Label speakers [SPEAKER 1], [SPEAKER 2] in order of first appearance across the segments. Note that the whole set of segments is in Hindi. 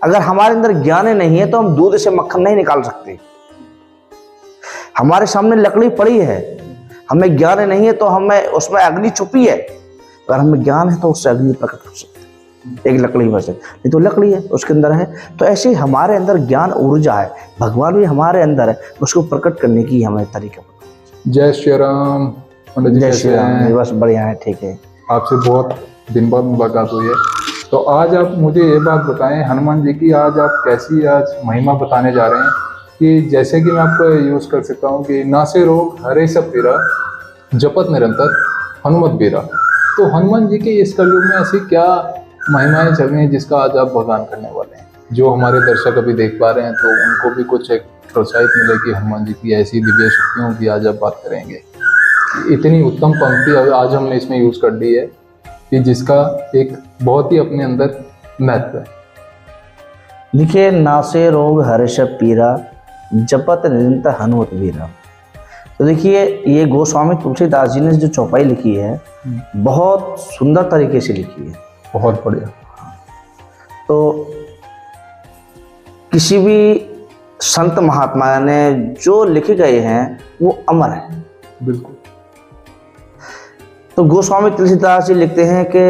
[SPEAKER 1] अगर हमारे अंदर ज्ञान नहीं है तो हम दूध से मक्खन नहीं निकाल सकते। हमारे सामने लकड़ी पड़ी है, हमें ज्ञान नहीं है तो हमें उसमें अग्नि छुपी है, अगर हमें ज्ञान है तो उससे अग्नि प्रकट कर सकते हैं। एक लकड़ी में से, नहीं तो लकड़ी है उसके अंदर है। तो ऐसे ही हमारे अंदर ज्ञान ऊर्जा है, भगवान भी हमारे अंदर है, उसको प्रकट करने की हमें तरीका।
[SPEAKER 2] जय श्री राम पंडित जी।
[SPEAKER 1] जय श्री राम। बस बढ़िया है, ठीक है।
[SPEAKER 2] आपसे बहुत दिन बाद मुलाकात हुई है, तो आज आप मुझे ये बात बताएं, हनुमान जी की आज आप कैसी आज महिमा बताने जा रहे हैं कि जैसे कि मैं आपको यूज कर सकता हूँ कि नासे रोग हरे सब पीरा जपत निरंतर हनुमत बीरा। तो हनुमान जी के इस कलयुग में ऐसी क्या महिमाएं चल रही हैं जिसका आज आप बखान करने वाले हैं, जो हमारे दर्शक अभी देख पा रहे हैं तो उनको भी कुछ एक प्रोत्साहित मिले कि हनुमान जी की ऐसी दिव्य शक्तियों की आज आप बात करेंगे। इतनी उत्तम पंक्ति आज हमने इसमें यूज कर दी है कि जिसका एक बहुत ही अपने अंदर महत्व है।
[SPEAKER 1] देखिए, नासे रोग हर्ष पीरा जपत निरंतर हनुमत बीरा। तो देखिए, ये गोस्वामी तुलसीदास जी ने जो चौपाई लिखी है बहुत सुंदर तरीके से लिखी है,
[SPEAKER 2] बहुत बढ़िया।
[SPEAKER 1] तो किसी भी संत महात्मा ने जो लिखे गए हैं वो अमर है।
[SPEAKER 2] बिल्कुल।
[SPEAKER 1] तो गोस्वामी तुलसीदास जी लिखते हैं कि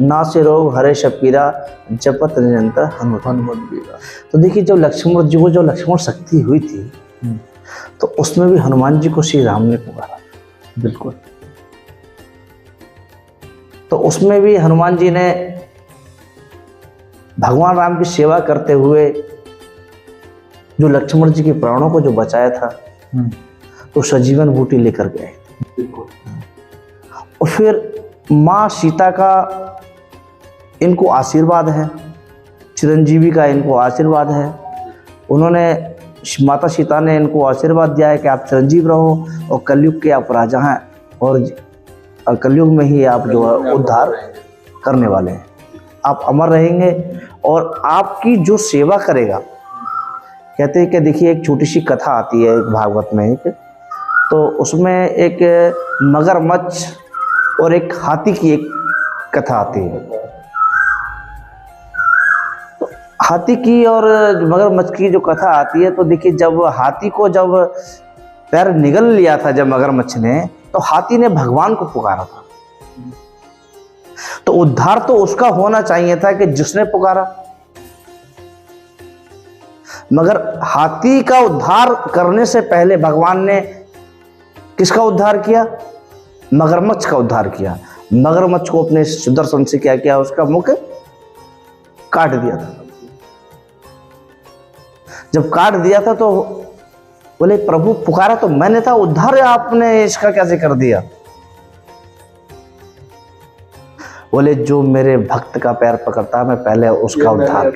[SPEAKER 1] नासे रोग हरे पीरा जपत निरंतर हनुमत बीरा। तो देखिए, जब लक्ष्मण जी को जो लक्ष्मण शक्ति हुई थी तो उसमें भी हनुमान जी को श्री राम ने पुकारा।
[SPEAKER 2] बिल्कुल।
[SPEAKER 1] तो उसमें भी हनुमान जी ने भगवान राम की सेवा करते हुए जो लक्ष्मण जी के प्राणों को जो बचाया था तो सजीवन बूटी लेकर गए।
[SPEAKER 2] बिल्कुल।
[SPEAKER 1] और फिर माँ सीता का इनको आशीर्वाद है, चिरंजीवी का इनको आशीर्वाद है। उन्होंने माता सीता ने इनको आशीर्वाद दिया है कि आप चिरंजीव रहो और कलयुग के आप राजा हैं और कलयुग में ही आप जो है उद्धार करने वाले हैं, आप अमर रहेंगे और आपकी जो सेवा करेगा। कहते हैं कि देखिए, एक छोटी सी कथा आती है एक भागवत में, एक तो उसमें एक मगरमच्छ और एक हाथी की एक कथा आती है। तो हाथी की और मगरमच्छ की जो कथा आती है, तो देखिए, जब हाथी को जब पैर निगल लिया था जब मगरमच्छ ने, तो हाथी ने भगवान को पुकारा था। तो उद्धार तो उसका होना चाहिए था कि जिसने पुकारा, मगर हाथी का उद्धार करने से पहले भगवान ने किसका उद्धार किया? मगरमच्छ का उद्धार किया। मगरमच्छ को अपने सुदर्शन से क्या किया? उसका मुख काट दिया था। जब काट दिया था तो बोले, प्रभु पुकारा तो मैंने था, उद्धार आपने इसका कैसे कर दिया? बोले, जो मेरे भक्त का पैर पकड़ता है मैं पहले उसका उद्धार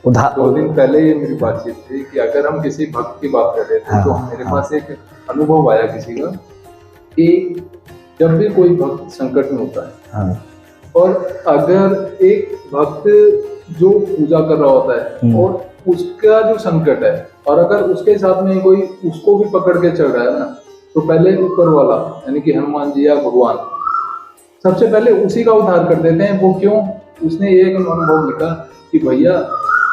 [SPEAKER 2] उद्धार। 2 दिन पहले ये मेरी बातचीत थी कि अगर हम किसी भक्त की बात कर रहे थे तो मेरे पास एक अनुभव आया किसी का कि जब भी कोई भक्त संकट में होता है और अगर एक भक्त जो पूजा कर रहा होता है और उसका जो संकट है और अगर उसके साथ में कोई उसको भी पकड़ के चल रहा है ना, तो पहले ऊपर वाला यानी कि हनुमान जी या भगवान सबसे पहले उसी का उद्धार कर देते हैं। वो क्यों? उसने एक अनुभव लिखा कि भैया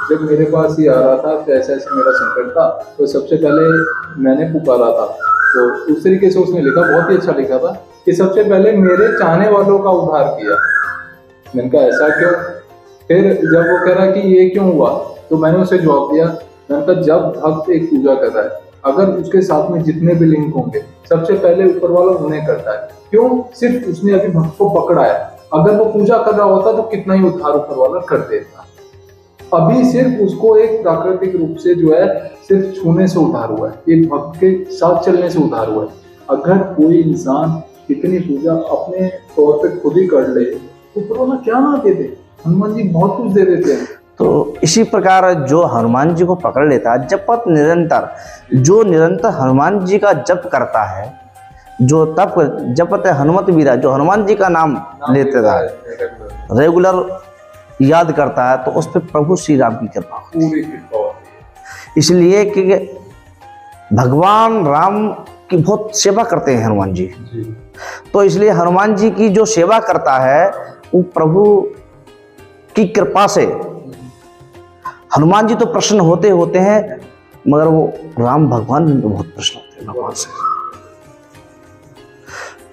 [SPEAKER 2] जब मेरे पास ही आ रहा था तो ऐसा ऐसा मेरा संकट था, तो सबसे पहले मैंने पुकारा था। तो उस तरीके से उसने लिखा, बहुत ही अच्छा लिखा था कि सबसे पहले मेरे चाहने वालों का उद्धार किया। मैंने कहा ऐसा क्यों? फिर जब वो कह रहा कि ये क्यों हुआ, तो मैंने उसे जवाब दिया, मैंने कहा जब भक्त एक पूजा कर रहा है, अगर उसके साथ में जितने भी लिंक होंगे सबसे पहले ऊपर वाला उन्हें करता है। क्यों? सिर्फ उसने अभी भक्त को पकड़ा है, अगर वो पूजा कर रहा होता तो कितना ही उद्धार ऊपर वाला कर देता। अभी सिर्फ उसको एक प्राकृतिक रूप से जो है सिर्फ छूने से उद्धार हुआ है, एक भक्त के साथ चलने से उद्धार हुआ है। अगर कोई इंसान इतनी पूजा अपने तौर पे खुद ही कर ले तो ऊपर वाला क्या ना दे दे? हनुमान जी बहुत कुछ दे देते हैं।
[SPEAKER 1] तो इसी प्रकार जो हनुमान जी को पकड़ लेता है, जपत निरंतर, जो निरंतर हनुमान जी का जप करता है, जो तप जपत हनुमत बीरा, जो हनुमान जी का नाम लेता है, रेगुलर याद करता है, तो उस पर प्रभु श्री राम की कृपा होती है। इसलिए कि भगवान राम की बहुत सेवा करते हैं हनुमान जी, तो इसलिए हनुमान जी की जो सेवा करता है वो प्रभु की कृपा से हनुमान जी तो प्रसन्न होते होते हैं, मगर वो राम भगवान भी बहुत प्रसन्न होते हैं भगवान से।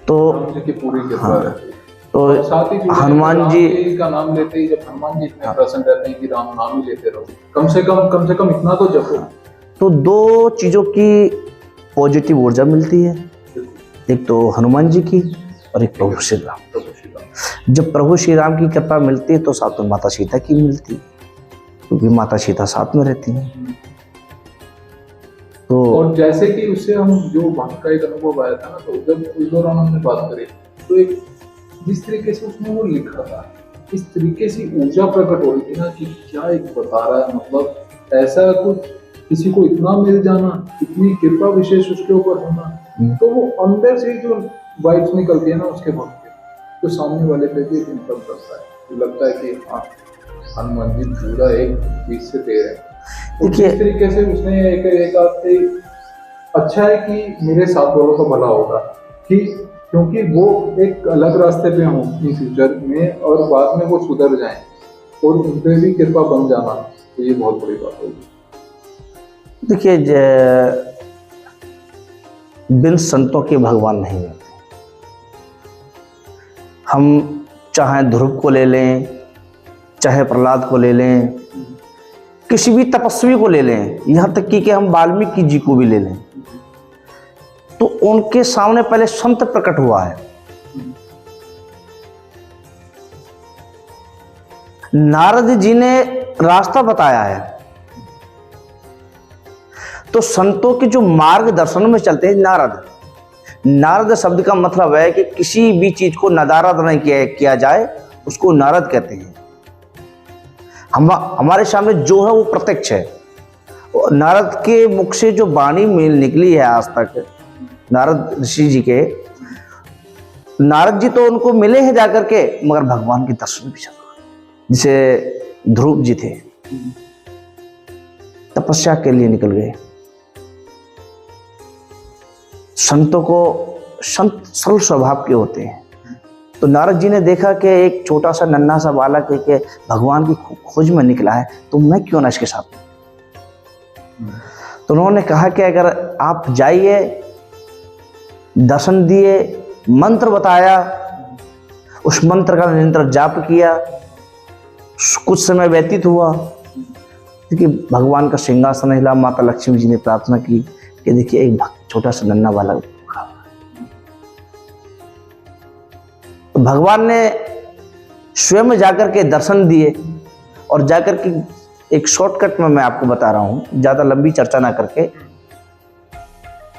[SPEAKER 1] तो
[SPEAKER 2] राम जी की पूरी कृपा
[SPEAKER 1] हाँ,
[SPEAKER 2] रहती है।
[SPEAKER 1] तो
[SPEAKER 2] और साथ ही जुड़े
[SPEAKER 1] हनुमान
[SPEAKER 2] राम
[SPEAKER 1] जी
[SPEAKER 2] का नाम लेते ही, जब हनुमान जी इतने प्रसन्न रहते हैं कि राम नाम ही लेते रहो, कम से कम इतना तो जपो।
[SPEAKER 1] तो दो चीज़ों की पॉजिटिव ऊर्जा मिलती है, एक तो हनुमान जी की और एक प्रभु श्री राम। जब प्रभु श्री राम की कृपा मिलती है तो साथ में माता सीता की मिलती है, क्योंकि माता सीता साथ में रहती हैं। तो
[SPEAKER 2] और जैसे कि उससे हम जो भक्त का एक अनुभव आया था ना, तो जब उस दौरान हमने बात करी तो एक जिस तरीके से उसने वो लिखा था, इस तरीके से ऊर्जा प्रकट हो रही थी ना कि क्या एक बता रहा है, मतलब ऐसा कुछ किसी को इतना मिल जाना, इतनी कृपा विशेष उसके ऊपर होना, तो वो अंदर से जो वाइब्स निकलती है ना उसके भक्त के, तो सामने वाले पे भी एक इम्पैक्ट करता है, तो लगता है कि हाँ हनुमान जी पूरा एक चीज से दे रहे हैं।
[SPEAKER 1] देखिए
[SPEAKER 2] इस तरीके से उसने एक आते अच्छा है कि मेरे साथ वालों का भला होगा, कि क्योंकि वो एक अलग रास्ते पे हों इन फ्यूचर में और बाद में वो सुधर जाएं और उन पे भी कृपा बन जाना, तो ये बहुत बड़ी बात होगी।
[SPEAKER 1] देखिए, बिन संतों के भगवान नहीं मिलते। हम चाहे ध्रुव को ले लें, चाहे प्रहलाद को ले लें, किसी भी तपस्वी को ले लें, यहाँ तक कि हम वाल्मीकि जी को भी ले लें, तो उनके सामने पहले संत प्रकट हुआ है। नारद जी ने रास्ता बताया है। तो संतों के जो मार्गदर्शन में चलते हैं, नारद शब्द का मतलब है कि किसी भी चीज को नदारद नहीं किया जाए, उसको नारद कहते हैं। हमारे सामने जो है वो प्रत्यक्ष है। नारद के मुख से जो वाणी मेल निकली है आज तक, नारद ऋषि जी के, नारद जी तो उनको मिले हैं जाकर के, मगर भगवान के दर्शन भी चल, जिसे ध्रुव जी थे तपस्या के लिए निकल गए। संतों को संत सरल स्वभाव के होते हैं। तो नारद जी ने देखा कि एक छोटा सा नन्हा सा बालक है कि भगवान की खोज में निकला है, तो मैं क्यों ना इसके साथ। तो उन्होंने कहा कि अगर आप जाइए, दर्शन दिए, मंत्र बताया, उस मंत्र का निरंतर जाप किया, कुछ समय व्यतीत हुआ, देखिए भगवान का सिंहासन हिला। माता लक्ष्मी जी ने प्रार्थना की कि देखिए एक छोटा सा नन्हा बालक। तो भगवान ने स्वयं जाकर के दर्शन दिए, और जाकर के एक शॉर्टकट में मैं आपको बता रहा हूं, ज्यादा लंबी चर्चा ना करके,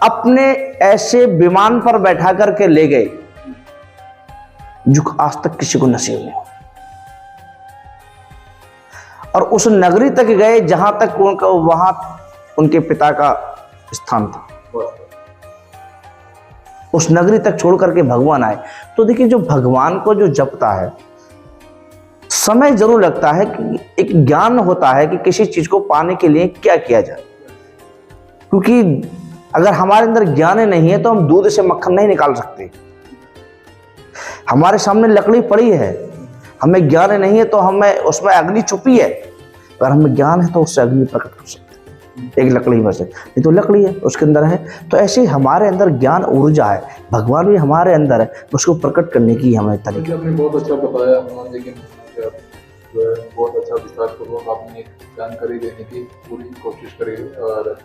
[SPEAKER 1] अपने ऐसे विमान पर बैठा करके ले गए जो आज तक किसी को नसीब नहीं हो, और उस नगरी तक गए जहां तक वहां उनके पिता का स्थान था। उस नगरी तक छोड़ करके भगवान आए। तो देखिए, जो भगवान को जो जपता है, समय जरूर लगता है कि एक ज्ञान होता है कि किसी चीज को पाने के लिए क्या किया जाए, क्योंकि अगर हमारे अंदर ज्ञान नहीं है तो हम दूध से मक्खन नहीं निकाल सकते। हमारे सामने लकड़ी पड़ी है, हमें ज्ञान नहीं है तो हमें उसमें अग्नि छुपी है, अगर हमें ज्ञान है तो उससे अग्नि प्रकट कर सकते हैं। एक लकड़ी में से, नहीं तो लकड़ी है उसके अंदर है। तो ऐसे हमारे अंदर ज्ञान ऊर्जा है, भगवान भी हमारे अंदर है, उसको प्रकट करने की हमें तरीका।
[SPEAKER 2] आपने बहुत अच्छा बताया हनुमान जी के, बहुत अच्छा विस्तारपूर्वक आपने जानकारी देने की पूरी कोशिश करी, और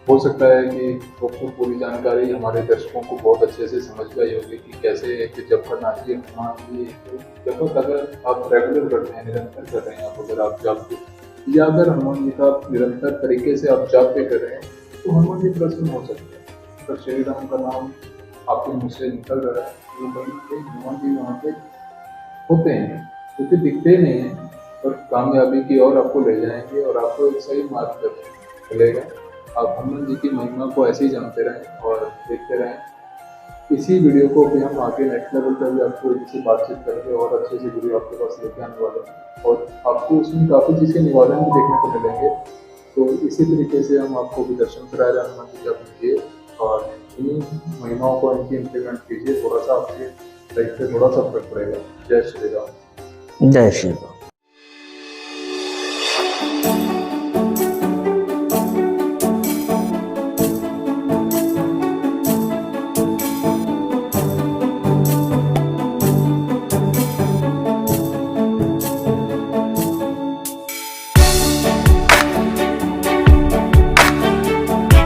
[SPEAKER 2] हो सकता है कि आपको पूरी जानकारी हमारे दर्शकों को बहुत अच्छे से समझ गई होगी कि कैसे जप करना चाहिए। हनुमान जी जब अगर आप रेगुलर करते हैं, निरंतर कर रहे हैं, आप अगर आप जप या अगर हनुमान जी का निरंतर तरीके से आप जाप पे कर रहे हैं, तो हनुमान जी प्रसन्न हो सकते हैं। अगर श्री राम का नाम आपके मुँह से निकल रहा है, तो हनुमान जी वहाँ पे होते हैं, क्योंकि दिखते नहीं हैं, और कामयाबी की ओर आपको ले जाएंगे और आपको एक सही मार्ग पर चलेगा। आप हनुमान जी की महिमा को ऐसे ही जानते रहें और देखते रहें। इसी वीडियो को भी हम आगे नेक्स्ट लेवल पर भी आपको इनसे बातचीत करके और अच्छे से वीडियो आपके पास लेके आने वाले हैं, और आपको उसमें काफ़ी चीज़ के निवारण भी देखने को मिलेंगे। तो इसी तरीके से हम आपको भी दर्शन कराए रहे हनुमान जी का कीजिए, और इन महिमाओं को इनकी इम्प्लीमेंट कीजिए। थोड़ा सा आपके लाइफ पे थोड़ा सा फर्क पड़ेगा। जय श्री राम।
[SPEAKER 1] जय श्री राम।